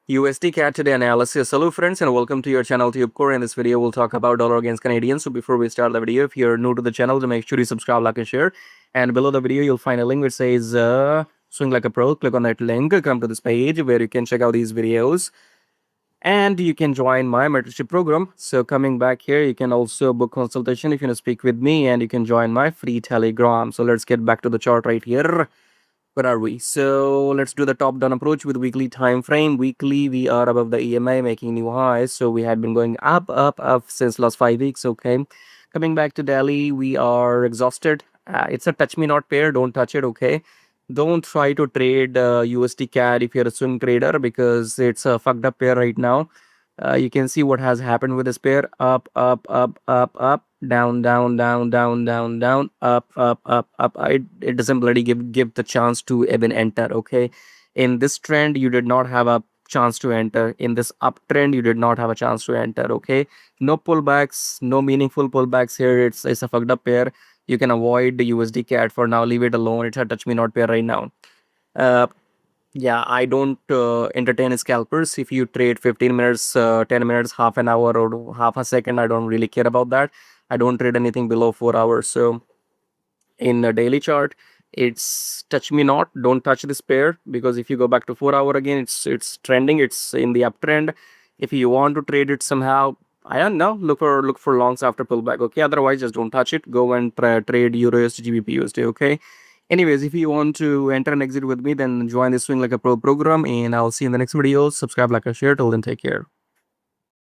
USDCAD today analysis. Hello friends and welcome to your channel TubeCore. In this video we'll talk about dollar against Canadian. So before we start the video, if you're new to the channel, to make sure you subscribe, like and share. And below the video you'll find a link which says swing like a pro. Click on that link, come to this page where you can check out these videos. And you can join my mentorship program. So coming back here, you can also book consultation if you want to speak with me, and you can join my free Telegram. So let's get back to the chart right here. Where are we? So let's do the top down approach with weekly time frame. Weekly we are above the EMA, making new highs. So we had been going up since last 5 weeks. Okay, coming back to Delhi, we are exhausted. It's a touch me not pair, don't touch it. Okay, don't try to trade USD CAD if you're a swing trader, because it's a fucked up pair right now. You can see what has happened with this pair: up, down, up. It doesn't bloody give the chance to even enter. Okay, in this trend you did not have a chance to enter. In this uptrend you did not have a chance to enter. Okay, no pullbacks, no meaningful pullbacks here. It's a fucked up pair. You can avoid the USD CAD for now. Leave it alone. It's a touch me not pair right now. Uh, yeah, I don't entertain scalpers. If you trade 15 minutes, 10 minutes, half an hour, or half a second, I don't really care about that. I don't trade anything below 4 hours. So in a daily chart, it's touch me not. Don't touch this pair, because if you go back to 4 hour again, it's trending. It's in the uptrend. If you want to trade it somehow, I don't know. Look for longs after pullback. Okay, otherwise just don't touch it. Go and trade Euro USD, GBP USD. Okay. Anyways, if you want to enter and exit with me, then join the Swing Like a Pro program, and I'll see you in the next video. Subscribe, like, and share. Till then, take care.